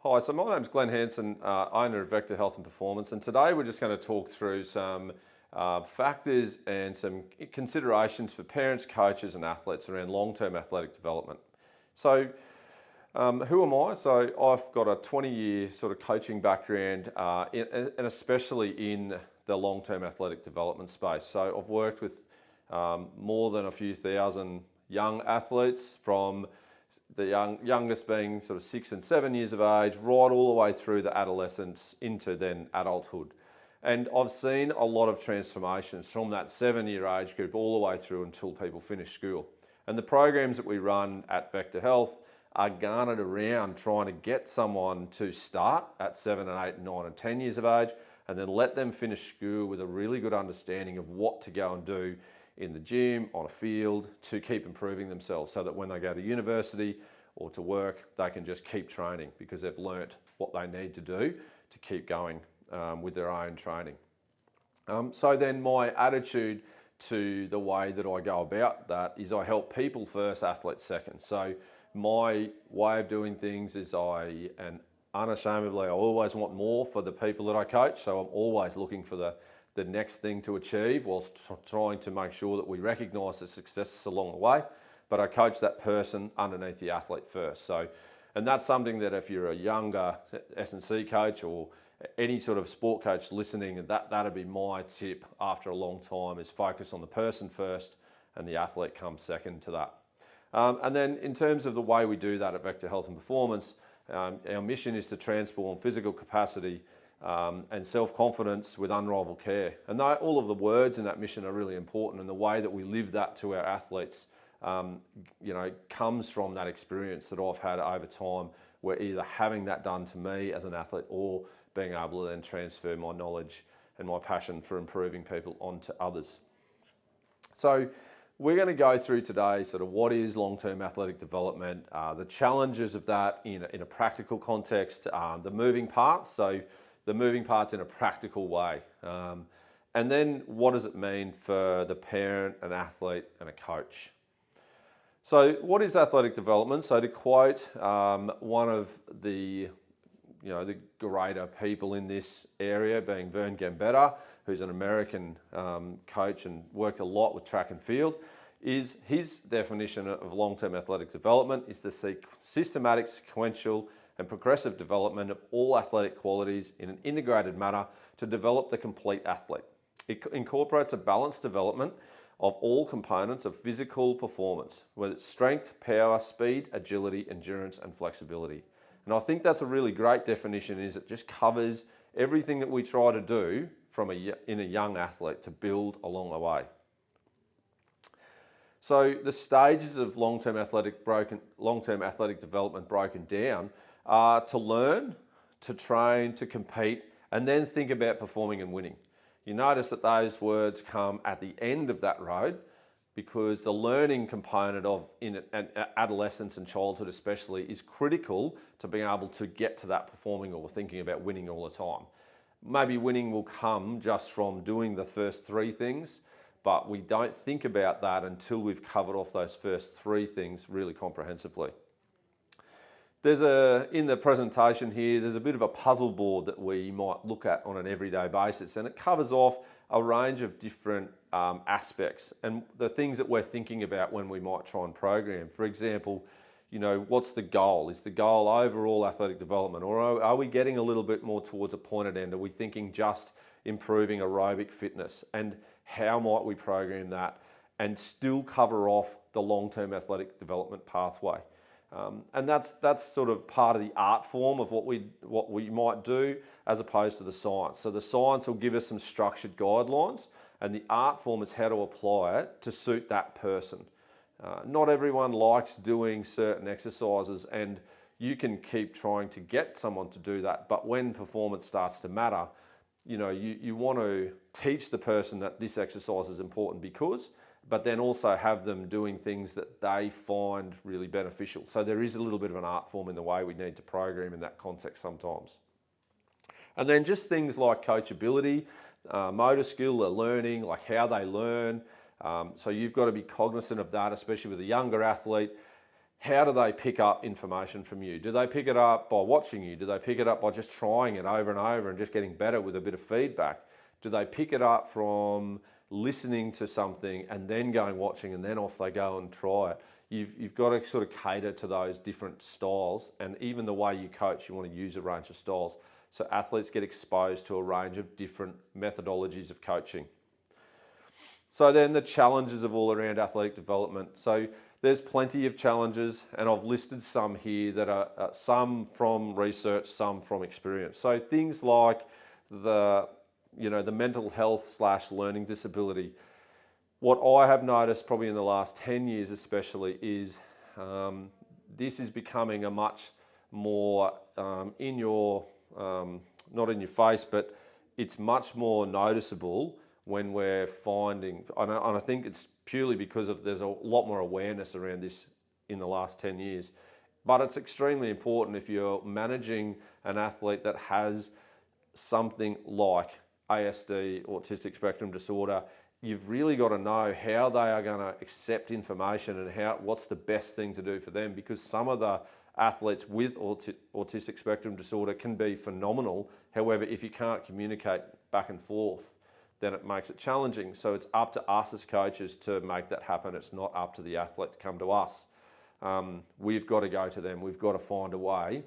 Hi, so my name's Glenn Hansen, owner of Vector Health and Performance, and today we're just going to talk through some factors and some considerations for parents, coaches and athletes around long-term athletic development. So who am I? So I've got a 20-year sort of coaching background and especially in the long-term athletic development space. So I've worked with more than a few thousand young athletes, from the youngest being sort of 6 and 7 years of age, right all the way through the adolescence into then adulthood. And I've seen a lot of transformations from that 7-year age group all the way through until people finish school. And the programs that we run at Vector Health are garnered around trying to get someone to start at 7 and 8 and 9 and 10 years of age, and then let them finish school with a really good understanding of what to go and do in the gym, on a field, to keep improving themselves, so that when they go to university or to work, they can just keep training because they've learnt what they need to do to keep going with their own training. So then my attitude to the way that I go about that is I help people first, athletes second. So my way of doing things is unashamedly, I always want more for the people that I coach. So I'm always looking for the next thing to achieve, whilst trying to make sure that we recognise the successes along the way. But I coach that person underneath the athlete first. So, and that's something that if you're a younger S&C coach or any sort of sport coach listening, that'd be my tip after a long time, is focus on the person first and the athlete comes second to that. And then in terms of the way we do that at Vector Health and Performance, our mission is to transform physical capacity and self-confidence with unrivaled care. And all of the words in that mission are really important, and the way that we live that to our athletes comes from that experience that I've had over time, where either having that done to me as an athlete or being able to then transfer my knowledge and my passion for improving people onto others. So we're going to go through today sort of what is long-term athletic development, the challenges of that in a practical context, the moving parts. So the moving parts in a practical way. And then what does it mean for the parent, an athlete and a coach? So what is athletic development? So to quote one of the greater people in this area, being Vern Gambetta, who's an American coach and worked a lot with track and field, is his definition of long-term athletic development is to seek systematic, sequential and progressive development of all athletic qualities in an integrated manner to develop the complete athlete. It incorporates a balanced development of all components of physical performance, whether it's strength, power, speed, agility, endurance, and flexibility. And I think that's a really great definition, is it just covers everything that we try to do in a young athlete to build along the way. So the stages of long-term athletic development broken down are to learn, to train, to compete, and then think about performing and winning. You notice that those words come at the end of that road, because the learning component in adolescence and childhood especially is critical to being able to get to that performing or thinking about winning all the time. Maybe winning will come just from doing the first 3 things, but we don't think about that until we've covered off those first 3 things really comprehensively. In the presentation here, there's a bit of a puzzle board that we might look at on an everyday basis, and it covers off a range of different aspects and the things that we're thinking about when we might try and program. For example, what's the goal? Is the goal overall athletic development, or are we getting a little bit more towards a pointed end? Are we thinking just improving aerobic fitness? And how might we program that and still cover off the long-term athletic development pathway? And that's sort of part of the art form of what we might do, as opposed to the science. So the science will give us some structured guidelines, and the art form is how to apply it to suit that person. Not everyone likes doing certain exercises, and you can keep trying to get someone to do that. But when performance starts to matter, you want to teach the person that this exercise is important but then also have them doing things that they find really beneficial. So there is a little bit of an art form in the way we need to program in that context sometimes. And then just things like coachability, motor skill, the learning, like how they learn. So you've got to be cognizant of that, especially with a younger athlete. how do they pick up information from you? Do they pick it up by watching you? Do they pick it up by just trying it over and over and just getting better with a bit of feedback? Do they pick it up from listening to something and then going watching and then off they go and try it? You've got to sort of cater to those different styles, and even the way you coach, you want to use a range of styles. So athletes get exposed to a range of different methodologies of coaching. So then the challenges of all around athletic development. So there's plenty of challenges, and I've listed some here that are some from research, some from experience. So things like the mental health / learning disability. What I have noticed probably in the last 10 years especially is this is becoming a much more in your, not in your face, but it's much more noticeable when we're finding, and I think it's purely because there's a lot more awareness around this in the last 10 years. But it's extremely important if you're managing an athlete that has something like ASD, autistic spectrum disorder. You've really got to know how they are going to accept information and what's the best thing to do for them, because some of the athletes with autistic spectrum disorder can be phenomenal. However, if you can't communicate back and forth, then it makes it challenging. So it's up to us as coaches to make that happen. It's not up to the athlete to come to us. We've got to go to them. We've got to find a way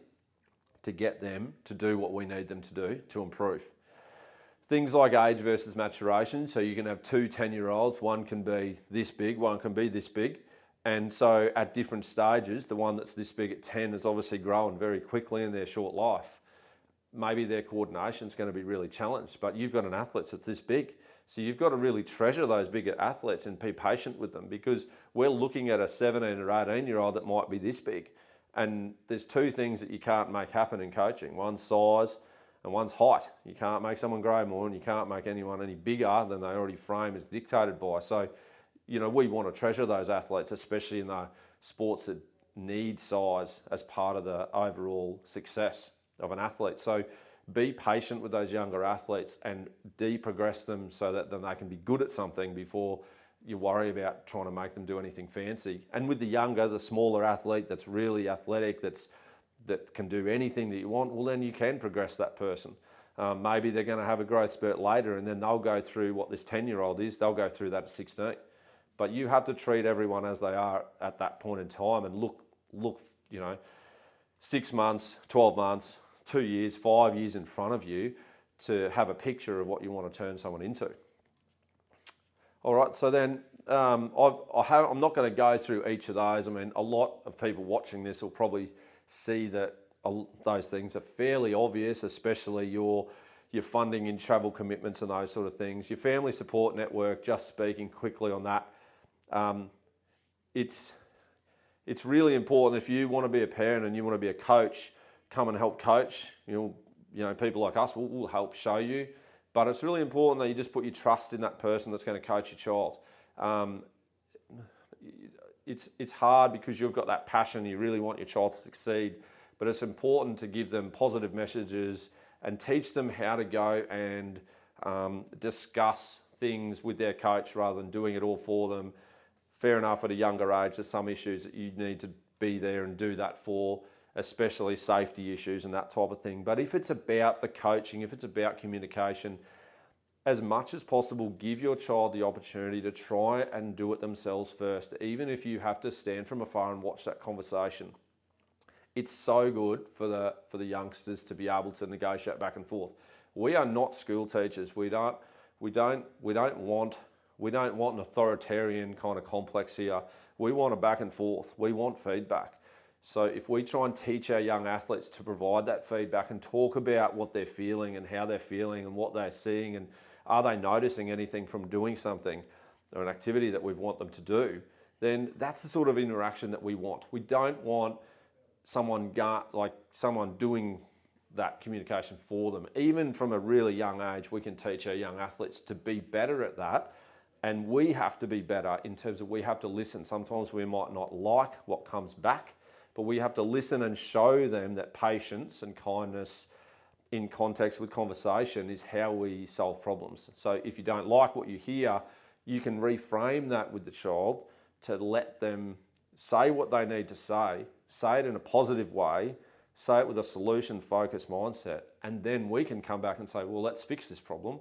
to get them to do what we need them to do to improve. Things like age versus maturation. So you can have two 10-year-olds, one can be this big, one can be this big. And so at different stages, the one that's this big at 10 is obviously growing very quickly in their short life. Maybe their coordination is going to be really challenged, but you've got an athlete that's this big. So you've got to really treasure those bigger athletes and be patient with them, because we're looking at a 17 or 18-year-old that might be this big. And there's two things that you can't make happen in coaching. One's size and one's height. You can't make someone grow more, and you can't make anyone any bigger than they already frame as dictated by. So, we want to treasure those athletes, especially in the sports that need size as part of the overall success of an athlete. So be patient with those younger athletes and de-progress them so that then they can be good at something before you worry about trying to make them do anything fancy. And with the smaller athlete that's really athletic, that can do anything that you want, well, then you can progress that person. Maybe they're going to have a growth spurt later, and then they'll go through what this 10-year-old is. They'll go through that at 16. But you have to treat everyone as they are at that point in time, and look, 6 months, 12 months, 2 years, 5 years in front of you to have a picture of what you want to turn someone into. All right, so then I'm not going to go through each of those. I mean, a lot of people watching this will probably see that those things are fairly obvious, especially your funding and travel commitments and those sort of things. Your family support network, just speaking quickly on that, it's really important. If you want to be a parent and you want to be a coach, come and help coach. People like us will help show you. But it's really important that you just put your trust in that person that's going to coach your child. It's hard because you've got that passion. You really want your child to succeed. But it's important to give them positive messages and teach them how to go and discuss things with their coach rather than doing it all for them. Fair enough, at a younger age, there's some issues that you need to be there and do that for, especially safety issues and that type of thing. But if it's about the coaching, if it's about communication, as much as possible, give your child the opportunity to try and do it themselves first, even if you have to stand from afar and watch that conversation. It's so good for the youngsters to be able to negotiate back and forth. We are not school teachers. We don't want an authoritarian kind of complex here. We want a back and forth. We want feedback. So if we try and teach our young athletes to provide that feedback and talk about what they're feeling and how they're feeling and what they're seeing and are they noticing anything from doing something or an activity that we want them to do, then that's the sort of interaction that we want. We don't want someone doing that communication for them. Even from a really young age, we can teach our young athletes to be better at that. And we have to be better in terms of we have to listen. Sometimes we might not like what comes back, but we have to listen and show them that patience and kindness in context with conversation is how we solve problems. So if you don't like what you hear, you can reframe that with the child to let them say what they need to say it in a positive way, say it with a solution-focused mindset, and then we can come back and say, well, let's fix this problem,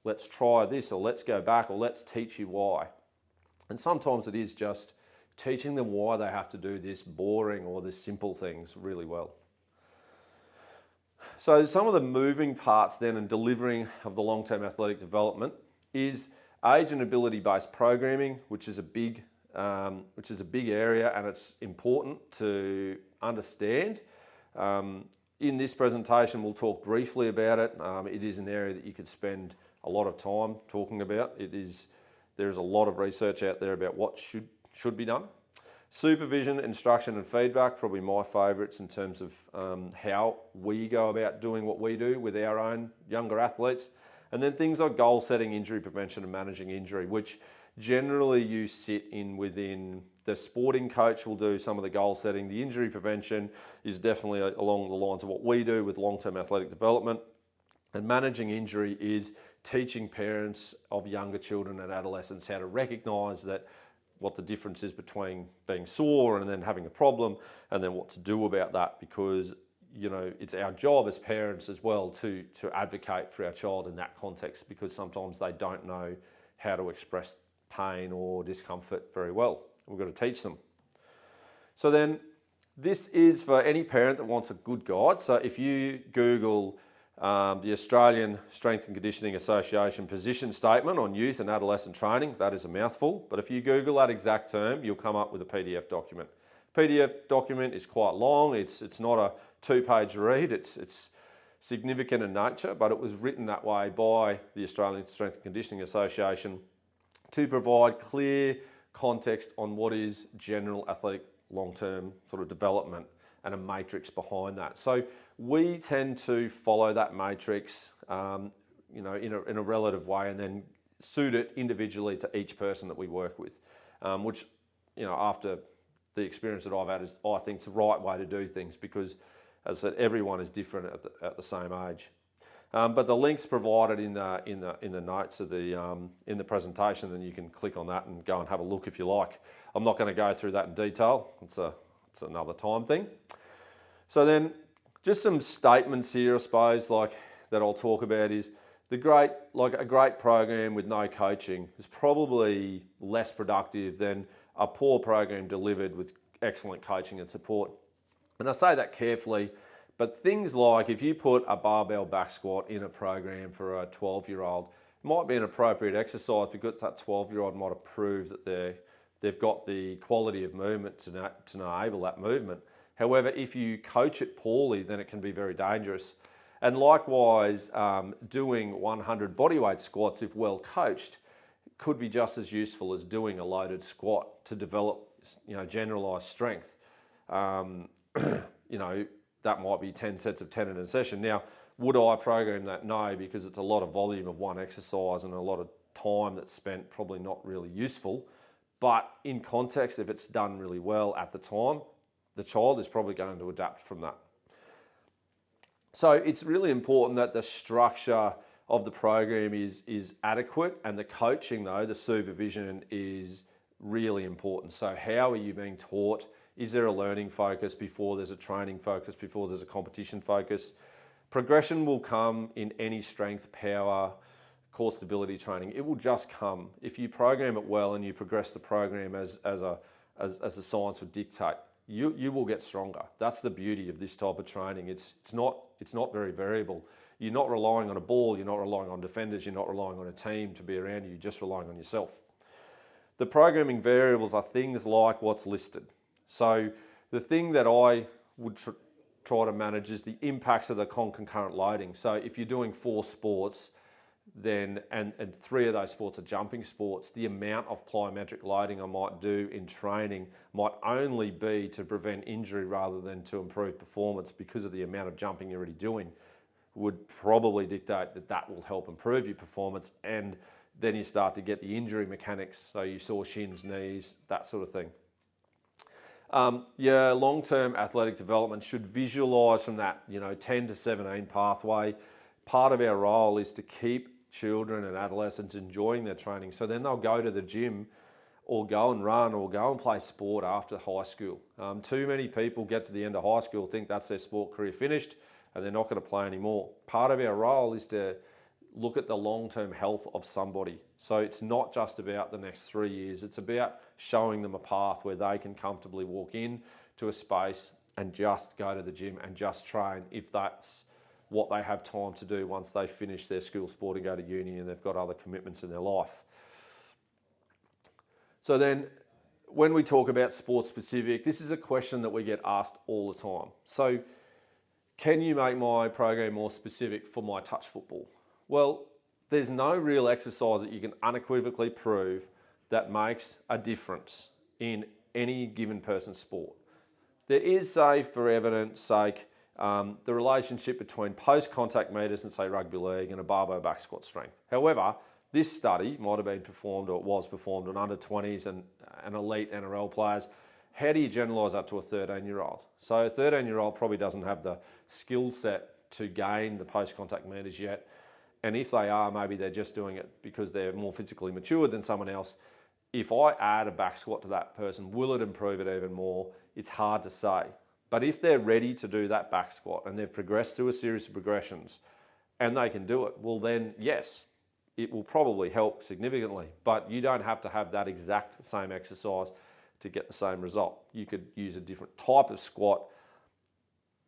let's try this, or let's go back, or let's teach you why. And sometimes it is just teaching them why they have to do this boring or this simple things really well. So some of the moving parts then in delivering of the long-term athletic development is age and ability-based programming, which is a big area, and it's important to understand. In this presentation, we'll talk briefly about it. It is an area that you could spend a lot of time talking about. There's a lot of research out there about what should be done. Supervision, instruction and feedback, probably my favourites in terms of how we go about doing what we do with our own younger athletes. And then things like goal setting, injury prevention and managing injury, which generally you sit in within the sporting coach will do some of the goal setting. The injury prevention is definitely along the lines of what we do with long-term athletic development. And managing injury is teaching parents of younger children and adolescents how to recognise that what the difference is between being sore and then having a problem, and then what to do about that, because it's our job as parents as well to advocate for our child in that context, because sometimes they don't know how to express pain or discomfort very well. We've got to teach them. So then this is for any parent that wants a good guide. So if you Google the Australian Strength and Conditioning Association position statement on youth and adolescent training, that is a mouthful, but if you Google that exact term, you'll come up with a PDF document. PDF document is quite long. It's not a 2-page read. It's significant in nature, but it was written that way by the Australian Strength and Conditioning Association to provide clear context on what is general athletic long-term sort of development and a matrix behind that. So we tend to follow that matrix, in a relative way, and then suit it individually to each person that we work with, which, after the experience that I've had, is I think it's the right way to do things, because, as I said, everyone is different at the same age. But the link's provided in the notes of in the presentation, and you can click on that and go and have a look if you like. I'm not going to go through that in detail. It's another time thing. So then, just some statements here, I suppose, that I'll talk about is a great program with no coaching is probably less productive than a poor program delivered with excellent coaching and support. And I say that carefully, but things like if you put a barbell back squat in a program for a 12-year-old, it might be an appropriate exercise because that 12-year-old might have proved that they've got the quality of movement to enable that movement. However, if you coach it poorly, then it can be very dangerous. And likewise, doing 100 bodyweight squats, if well coached, could be just as useful as doing a loaded squat to develop, generalized strength. That might be 10 sets of 10 in a session. Now, would I program that? No, because it's a lot of volume of one exercise and a lot of time that's spent, probably not really useful. But in context, if it's done really well at the time, the child is probably going to adapt from that. So it's really important that the structure of the program is adequate, and the coaching, though, the supervision, is really important. So how are you being taught? Is there a learning focus before there's a training focus, before there's a competition focus? Progression will come in any strength, power, core stability training. It will just come. If you program it well and you progress the program as the science would dictate, you will get stronger. That's the beauty of this type of training. It's not very variable. You're not relying on a ball, you're not relying on defenders, you're not relying on a team to be around you, you're just relying on yourself. The programming variables are things like what's listed. So the thing that I would try to manage is the impacts of the concurrent loading. So if you're doing 4 sports, then and 3 of those sports are jumping sports, the amount of plyometric loading I might do in training might only be to prevent injury rather than to improve performance, because of the amount of jumping you're already doing would probably dictate that will help improve your performance, and then you start to get the injury mechanics, so you saw shins, knees, that sort of thing. Long-term athletic development should visualise from that 10 to 17 pathway. Part of our role is to keep children and adolescents enjoying their training, so then they'll go to the gym or go and run or go and play sport after high school. Too many people get to the end of high school, think that's their sport career finished, and they're not going to play anymore. Part of our role is to look at the long-term health of somebody. So it's not just about the next 3 years, it's about showing them a path where they can comfortably walk in to a space and just go to the gym and just train if that's what they have time to do once they finish their school sport and go to uni and they've got other commitments in their life. So then when we talk about sport specific, this is a question that we get asked all the time. So can you make my program more specific for my touch football? Well, there's no real exercise that you can unequivocally prove that makes a difference in any given person's sport. There is, say, for evidence sake, the relationship between post-contact meters and, say, rugby league and a barbell back squat strength. However, this study might have been performed, or it was performed, on under 20s and elite NRL players. How do you generalise that to a 13-year-old? So a 13-year-old probably doesn't have the skill set to gain the post-contact meters yet. And if they are, maybe they're just doing it because they're more physically mature than someone else. If I add a back squat to that person, will it improve it even more? It's hard to say. But if they're ready to do that back squat and they've progressed through a series of progressions and they can do it, well then, yes, it will probably help significantly. But you don't have to have that exact same exercise to get the same result. You could use a different type of squat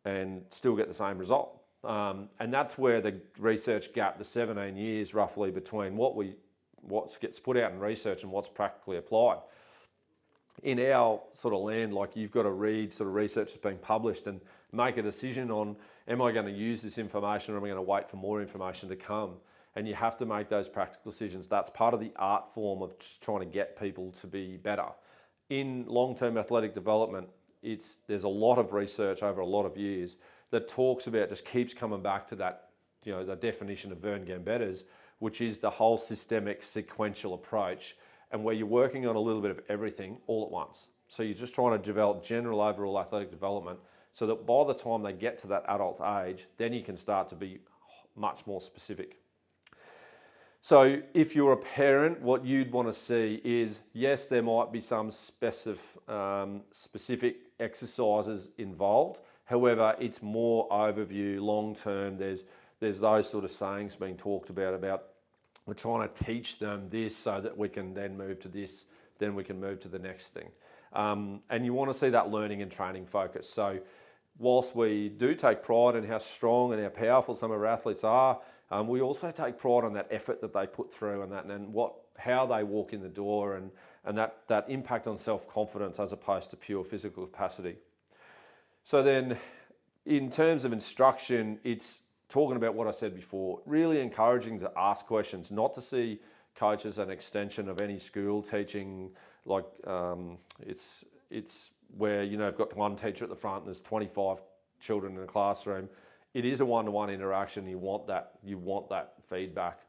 and still get the same result. And that's where the research gap, the 17 years roughly between what gets put out in research and what's practically applied. In our sort of land, like, you've got to read sort of research that's been published and make a decision on, am I going to use this information or am I going to wait for more information to come? And you have to make those practical decisions. That's part of the art form of trying to get people to be better. In long-term athletic development, there's a lot of research over a lot of years that talks about, just keeps coming back to that, the definition of Vern Gambetta's, which is the whole systemic sequential approach, and where you're working on a little bit of everything all at once. So you're just trying to develop general overall athletic development so that by the time they get to that adult age, then you can start to be much more specific. So if you're a parent, what you'd want to see is, yes, there might be some specific exercises involved. However, it's more overview, long-term. There's those sort of sayings being talked about we're trying to teach them this so that we can then move to this, then we can move to the next thing. And you want to see that learning and training focus. So whilst we do take pride in how strong and how powerful some of our athletes are, we also take pride on that effort that they put through and how they walk in the door and that impact on self-confidence as opposed to pure physical capacity. So then in terms of instruction, it's talking about what I said before, really encouraging to ask questions, not to see coach as an extension of any school teaching, like it's where, you've got one teacher at the front and there's 25 children in a classroom. It is a one-to-one interaction. You want that feedback.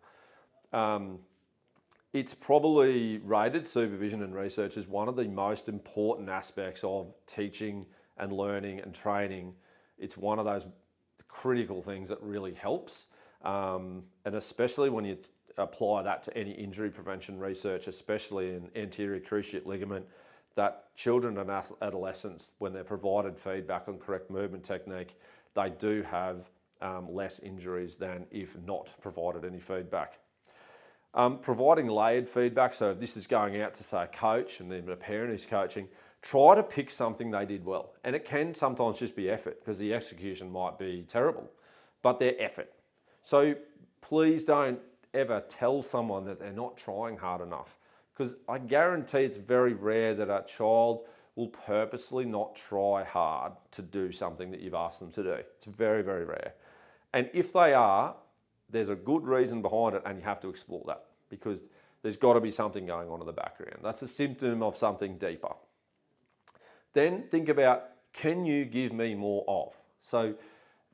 It's probably rated, supervision and research, as one of the most important aspects of teaching and learning and training. It's one of those critical things that really helps. And especially when you apply that to any injury prevention research, especially in anterior cruciate ligament, that children and adolescents, when they're provided feedback on correct movement technique, they do have less injuries than if not provided any feedback. Providing layered feedback, so if this is going out to, say, a coach and then a parent who's coaching, try to pick something they did well. And it can sometimes just be effort, because the execution might be terrible, but they're effort. So please don't ever tell someone that they're not trying hard enough, because I guarantee it's very rare that a child will purposely not try hard to do something that you've asked them to do. It's very, very rare. And if they are, there's a good reason behind it, and you have to explore that, because there's got to be something going on in the background. That's a symptom of something deeper. Then think about, can you give me more of? So,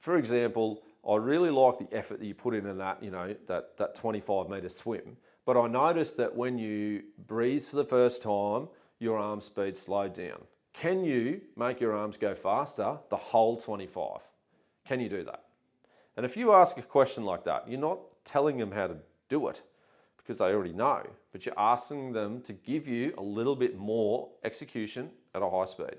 for example, I really like the effort that you put in that, that 25-metre swim, but I noticed that when you breathe for the first time, your arm speed slowed down. Can you make your arms go faster the whole 25? Can you do that? And if you ask a question like that, you're not telling them how to do it, because they already know, but you're asking them to give you a little bit more execution at a high speed.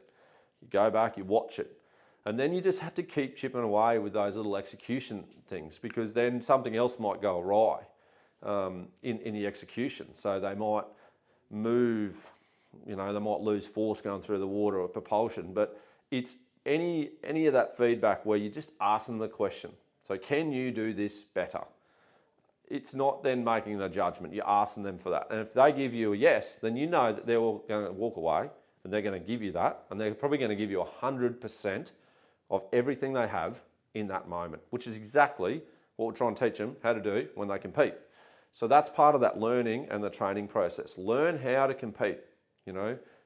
You go back, you watch it, and then you just have to keep chipping away with those little execution things, because then something else might go awry in the execution. So they might move, they might lose force going through the water or propulsion, but it's any of that feedback where you just ask them the question. So can you do this better? It's not then making a judgment, you're asking them for that. And if they give you a yes, then you know that they're all going to walk away and they're going to give you that, and they're probably going to give you 100% of everything they have in that moment, which is exactly what we're trying to teach them how to do when they compete. So that's part of that learning and the training process. Learn how to compete.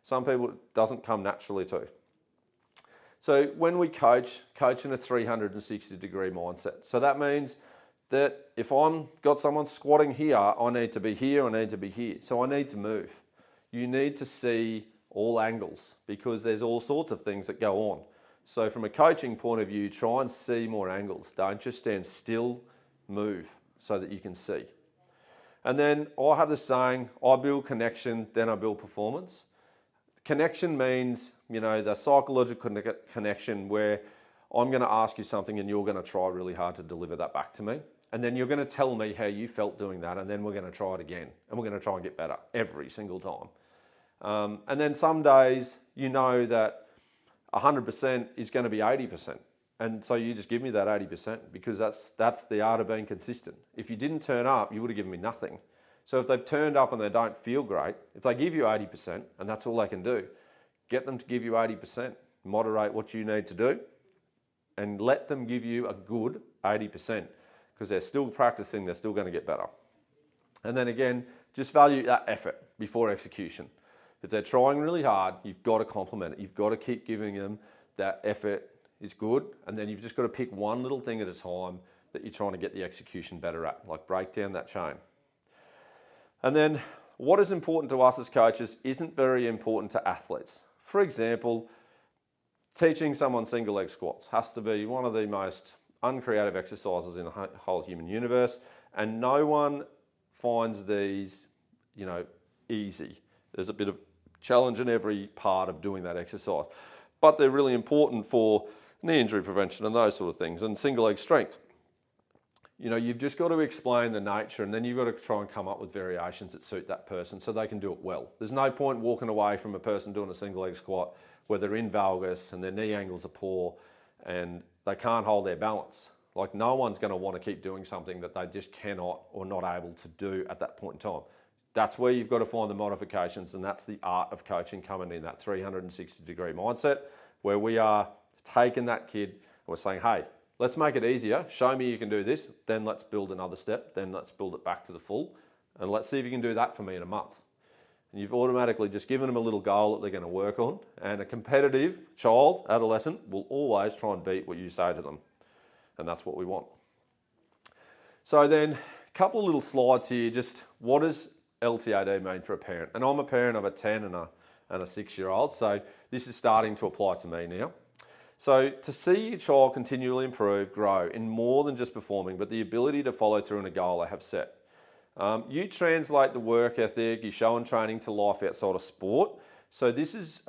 Some people it doesn't come naturally to. So when we coach in a 360-degree mindset. So that means that if I'm got someone squatting here, I need to be here, I need to be here. So I need to move. You need to see all angles, because there's all sorts of things that go on. So from a coaching point of view, try and see more angles. Don't just stand still, move so that you can see. And then I have the saying, I build connection, then I build performance. Connection means, the psychological connection where I'm going to ask you something and you're going to try really hard to deliver that back to me. And then you're going to tell me how you felt doing that, and then we're going to try it again. And we're going to try and get better every single time. And then some days you know that 100% is going to be 80%. And so you just give me that 80%, because that's the art of being consistent. If you didn't turn up, you would have given me nothing. So if they've turned up and they don't feel great, if they give you 80% and that's all they can do, get them to give you 80%, moderate what you need to do, and let them give you a good 80%, because they're still practicing, they're still going to get better. And then again, just value that effort before execution. If they're trying really hard, you've got to compliment it. You've got to keep giving them that effort is good, and then you've just got to pick one little thing at a time that you're trying to get the execution better at, like break down that chain. And then what is important to us as coaches isn't very important to athletes. For example, teaching someone single leg squats has to be one of the most uncreative exercises in the whole human universe, and no one finds these, easy. There's a bit of challenge in every part of doing that exercise, but they're really important for knee injury prevention and those sort of things, and single leg strength. You've just got to explain the nature, and then you've got to try and come up with variations that suit that person so they can do it well. There's no point walking away from a person doing a single leg squat where they're in valgus and their knee angles are poor and they can't hold their balance. Like, no one's going to want to keep doing something that they just cannot or not able to do at that point in time. That's where you've got to find the modifications, and that's the art of coaching coming in, that 360-degree mindset, where we are taking that kid and we're saying, hey, let's make it easier. Show me you can do this. Then let's build another step. Then let's build it back to the full. And let's see if you can do that for me in a month. And you've automatically just given them a little goal that they're going to work on. And a competitive child, adolescent, will always try and beat what you say to them. And that's what we want. So then, a couple of little slides here. Just what does LTAD mean for a parent? And I'm a parent of a 10 and a 6-year-old. So this is starting to apply to me now. So to see your child continually improve, grow in more than just performing, but the ability to follow through on a goal they have set. You translate the work ethic, you show and training to life outside of sport. So this is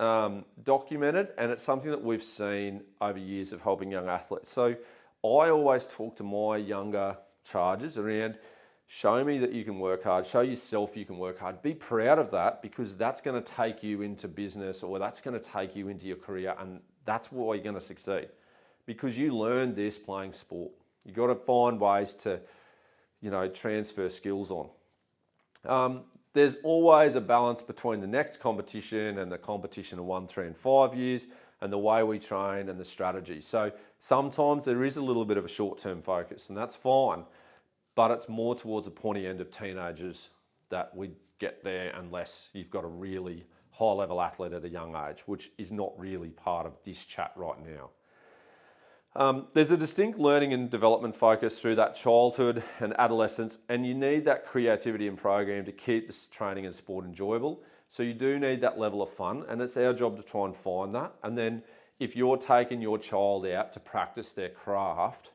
documented, and it's something that we've seen over years of helping young athletes. So I always talk to my younger charges around, show me that you can work hard, show yourself you can work hard, be proud of that, because that's going to take you into business, or that's going to take you into your career, and that's why you're going to succeed, because you learned this playing sport. You've got to find ways to, transfer skills on. There's always a balance between the next competition and the competition of 1, 3, and 5 years, and the way we train and the strategy. So sometimes there is a little bit of a short-term focus, and that's fine, but it's more towards the pointy end of teenagers that we get there, unless you've got a really high-level athlete at a young age, which is not really part of this chat right now. There's a distinct learning and development focus through that childhood and adolescence, and you need that creativity and program to keep this training and sport enjoyable. So you do need that level of fun, and it's our job to try and find that. And then if you're taking your child out to practice their craft,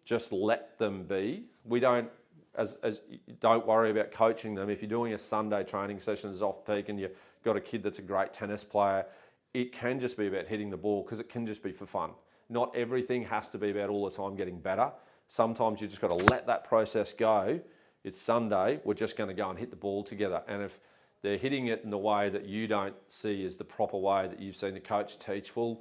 just let them be. We don't as don't worry about coaching them. If you're doing a Sunday training session that's off peak and you've got a kid that's a great tennis player, it can just be about hitting the ball because it can just be for fun. Not everything has to be about all the time getting better. Sometimes you just got to let that process go. It's Sunday, we're just going to go and hit the ball together. And if they're hitting it in the way that you don't see as the proper way that you've seen the coach teach, well,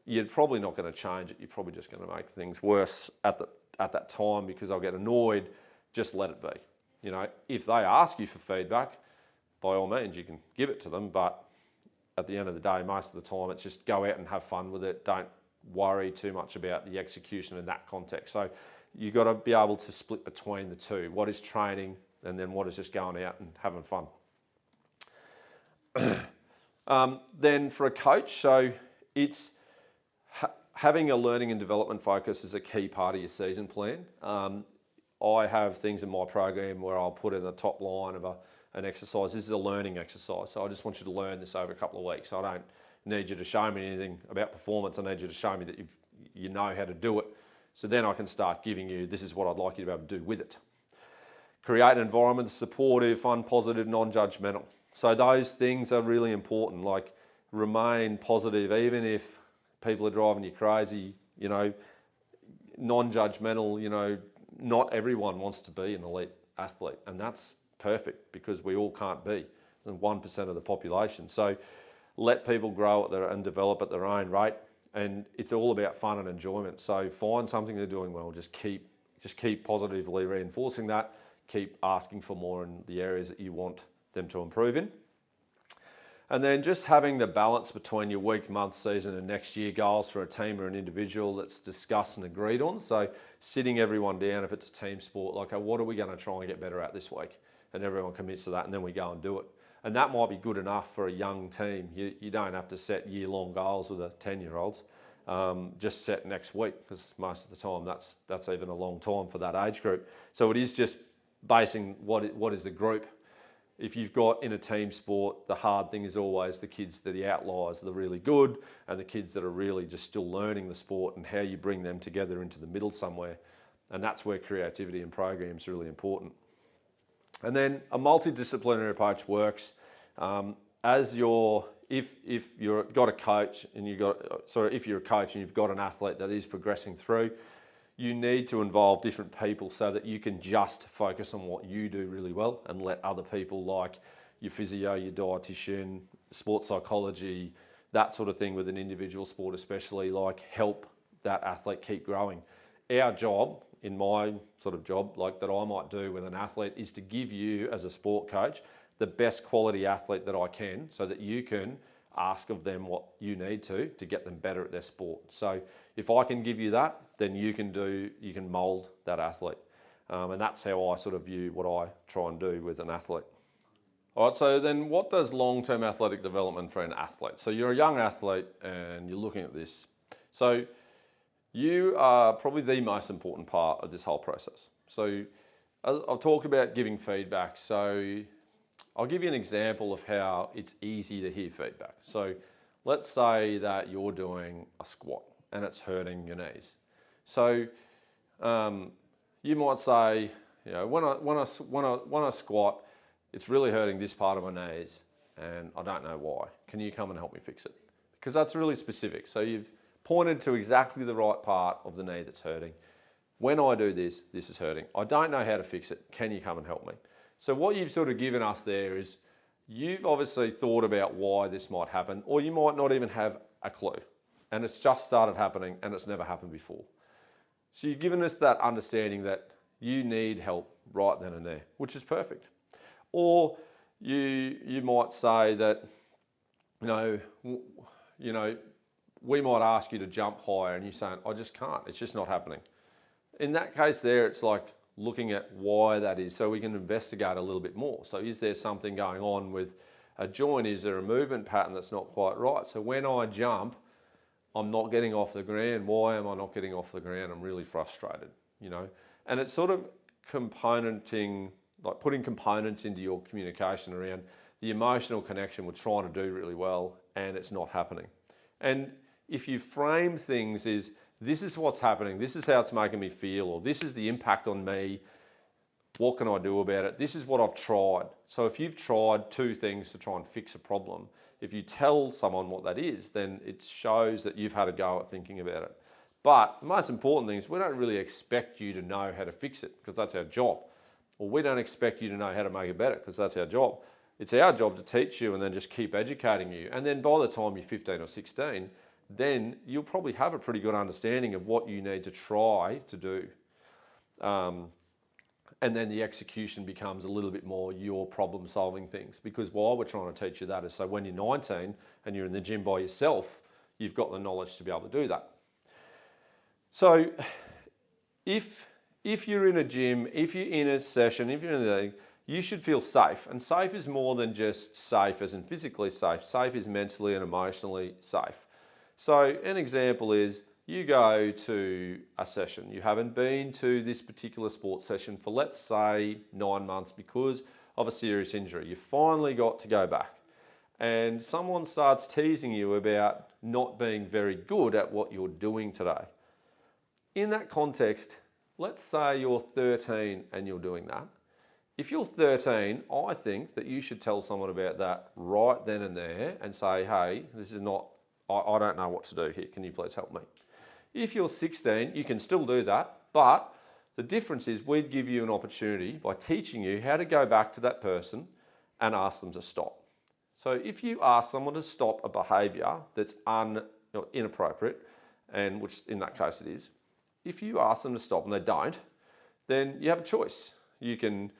you're probably not going to change it. You're probably just going to make things worse at that time because they'll get annoyed. Just let it be. You know, if they ask you for feedback, by all means, you can give it to them. But at the end of the day, most of the time, it's just go out and have fun with it. Don't worry too much about the execution in that context. So you've got to be able to split between the two. What is training and then what is just going out and having fun. Then for a coach, so it's having a learning and development focus is a key part of your season plan. I have things in my program where I'll put in the top line of an exercise. This is a learning exercise, so I just want you to learn this over a couple of weeks. I don't need you to show me anything about performance. I need you to show me that you know how to do it. So then I can start giving you, this is what I'd like you to be able to do with it. Create an environment that's supportive, fun, positive, non-judgmental. So those things are really important, like remain positive, even if people are driving you crazy, you know, non-judgmental, you know, not everyone wants to be an elite athlete, and that's perfect because we all can't be 1% of the population. So let people grow and develop at their own rate, and it's all about fun and enjoyment. So find something they're doing well, just keep positively reinforcing that, keep asking for more in the areas that you want them to improve in. And then just having the balance between your week, month, season and next year goals for a team or an individual that's discussed and agreed on. So sitting everyone down, if it's a team sport, like, what are we going to try and get better at this week? And everyone commits to that, and then we go and do it. And that might be good enough for a young team. You don't have to set year-long goals with a 10-year-olds. Just set next week, because most of the time that's even a long time for that age group. So it is just basing what is the group. If you've got in a team sport, the hard thing is always the kids that are the outliers, the really good, and the kids that are really just still learning the sport and how you bring them together into the middle somewhere. And that's where creativity and program is really important. And then a multidisciplinary approach works. If you've got a coach and if you're a coach and you've got an athlete that is progressing through, you need to involve different people so that you can just focus on what you do really well and let other people like your physio, your dietitian, sports psychology, that sort of thing with an individual sport especially, like help that athlete keep growing. Our job, in my sort of job, like that I might do with an athlete, is to give you as a sport coach the best quality athlete that I can so that you can ask of them what you need to get them better at their sport. So if I can give you that, then you can mould that athlete. And that's how I sort of view what I try and do with an athlete. All right, so then what does long-term athletic development for an athlete? So you're a young athlete and you're looking at this. So you are probably the most important part of this whole process. So I've talked about giving feedback. So I'll give you an example of how it's easy to hear feedback. So let's say that you're doing a squat and it's hurting your knees. So you might say, you know, when I squat, it's really hurting this part of my knees and I don't know why. Can you come and help me fix it? Because that's really specific. So you've pointed to exactly the right part of the knee that's hurting. When I do this, this is hurting. I don't know how to fix it. Can you come and help me? So what you've sort of given us there is you've obviously thought about why this might happen, or you might not even have a clue. And it's just started happening and it's never happened before. So you've given us that understanding that you need help right then and there, which is perfect. Or you might say that, we might ask you to jump higher and you're saying, I just can't, it's just not happening. In that case there, it's like looking at why that is so we can investigate a little bit more. So is there something going on with a joint? Is there a movement pattern that's not quite right? So when I jump, I'm not getting off the ground. Why am I not getting off the ground? I'm really frustrated, And it's sort of componenting, like putting components into your communication around the emotional connection we're trying to do really well and it's not happening. And if you frame things as, this is what's happening, this is how it's making me feel, or this is the impact on me, What can I do about it? This is what I've tried. So if you've tried 2 things to try and fix a problem, if you tell someone what that is, then it shows that you've had a go at thinking about it. But the most important thing is we don't really expect you to know how to fix it because that's our job. Or we don't expect you to know how to make it better because that's our job. It's our job to teach you and then just keep educating you. And then by the time you're 15 or 16, then you'll probably have a pretty good understanding of what you need to try to do. And then the execution becomes a little bit more your problem solving things, because why we're trying to teach you that is so when you're 19 and you're in the gym by yourself, you've got the knowledge to be able to do that. So if you're in a gym, if you're in a session, if you're in anything, you should feel safe. And safe is more than just safe as in physically safe. Safe is mentally and emotionally safe. So an example is you go to a session. You haven't been to this particular sports session for, let's say, 9 months because of a serious injury. You finally got to go back. And someone starts teasing you about not being very good at what you're doing today. In that context, let's say you're 13 and you're doing that. If you're 13, I think that you should tell someone about that right then and there and say, hey, this is not, I don't know what to do here. Can you please help me? If you're 16, you can still do that, but the difference is we'd give you an opportunity by teaching you how to go back to that person and ask them to stop. So if you ask someone to stop a behaviour that's inappropriate, and which in that case it is, if you ask them to stop and they don't, then you have a choice. You can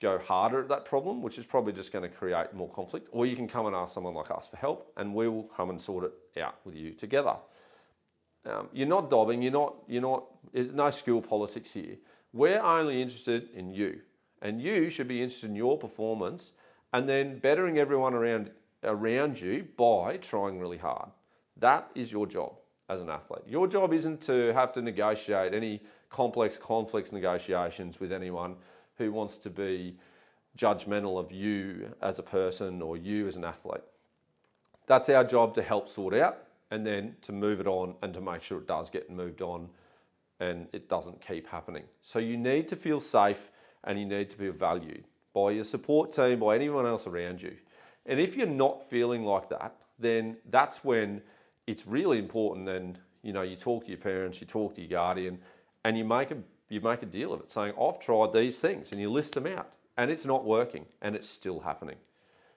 go harder at that problem, which is probably just going to create more conflict, or you can come and ask someone like us for help and we will come and sort it out with you together. You're not dobbing, there's no skill politics here. We're only interested in you, and you should be interested in your performance and then bettering everyone around you by trying really hard. That is your job as an athlete. Your job isn't to have to negotiate any complex conflicts negotiations with anyone who wants to be judgmental of you as a person or you as an athlete. That's our job to help sort out and then to move it on and to make sure it does get moved on and it doesn't keep happening. So you need to feel safe and you need to be valued by your support team, by anyone else around you. And if you're not feeling like that, then that's when it's really important. Then, you talk to your parents, you talk to your guardian, and you make a deal of it, saying, I've tried these things, and you list them out, and it's not working, and it's still happening.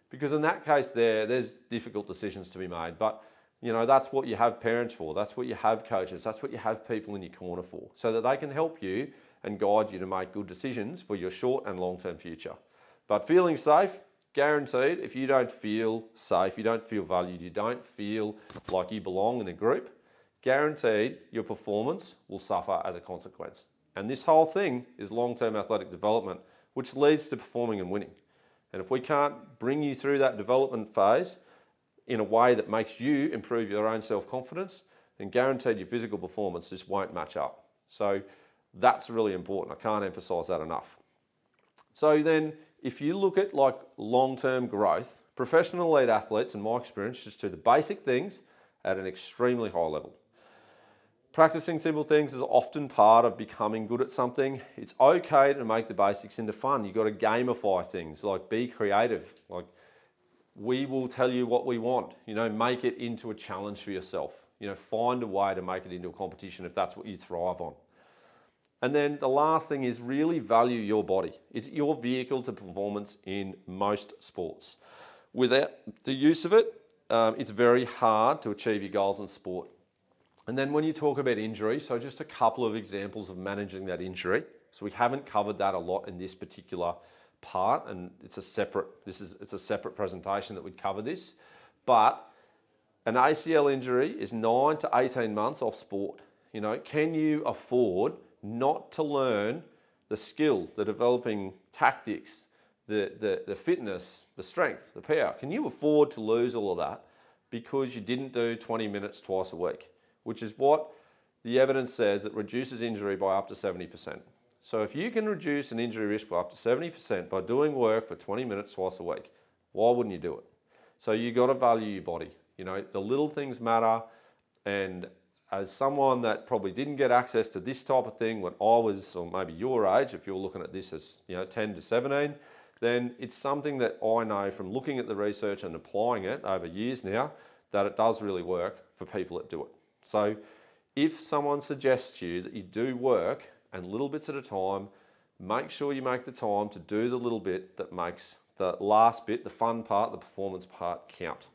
Because in that case there's difficult decisions to be made, but that's what you have parents for, that's what you have coaches, that's what you have people in your corner for, so that they can help you and guide you to make good decisions for your short and long-term future. But feeling safe, guaranteed, if you don't feel safe, you don't feel valued, you don't feel like you belong in a group, guaranteed your performance will suffer as a consequence. And this whole thing is long-term athletic development, which leads to performing and winning. And if we can't bring you through that development phase in a way that makes you improve your own self-confidence, then guaranteed your physical performance just won't match up. So that's really important. I can't emphasize that enough. So then if you look at like long-term growth, professional elite athletes, in my experience, just do the basic things at an extremely high level. Practicing simple things is often part of becoming good at something. It's okay to make the basics into fun. You've got to gamify things, like be creative. Like we will tell you what we want, make it into a challenge for yourself. Find a way to make it into a competition if that's what you thrive on. And then the last thing is really value your body. It's your vehicle to performance in most sports. Without the use of it, it's very hard to achieve your goals in sport. And then when you talk about injury, so just a couple of examples of managing that injury. So we haven't covered that a lot in this particular part, and it's a separate presentation that would cover this. But an ACL injury is 9 to 18 months off sport. Can you afford not to learn the skill, the developing tactics, the fitness, the strength, the power? Can you afford to lose all of that because you didn't do 20 minutes twice a week? Which is what the evidence says that reduces injury by up to 70%. So if you can reduce an injury risk by up to 70% by doing work for 20 minutes twice a week, why wouldn't you do it? So you got to value your body. The little things matter, and as someone that probably didn't get access to this type of thing when I was, or maybe your age, if you're looking at this as 10 to 17, then it's something that I know from looking at the research and applying it over years now, that it does really work for people that do it. So if someone suggests to you that you do work and little bits at a time, make sure you make the time to do the little bit that makes the last bit, the fun part, the performance part, count.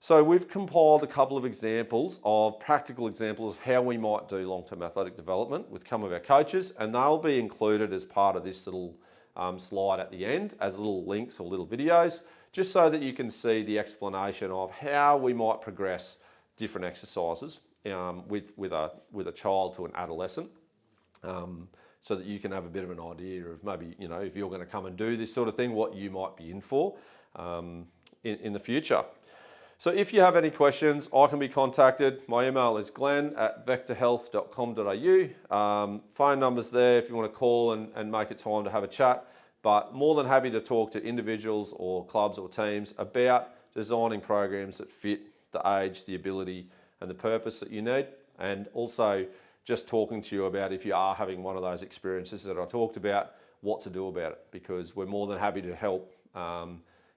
So we've compiled a couple of examples of practical examples of how we might do long-term athletic development with some of our coaches, and they'll be included as part of this little slide at the end as little links or little videos, just so that you can see the explanation of how we might progress different exercises with a child to an adolescent, so that you can have a bit of an idea of maybe, if you're going to come and do this sort of thing, what you might be in for in the future. So if you have any questions, I can be contacted. My email is glenn@vectorhealth.com.au. Phone number's there if you want to call and make a time to have a chat. But more than happy to talk to individuals or clubs or teams about designing programs that fit the age, the ability, and the purpose that you need. And also just talking to you about, if you are having one of those experiences that I talked about, what to do about it, because we're more than happy to help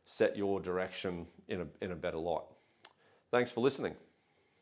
set your direction in a better light. Thanks for listening.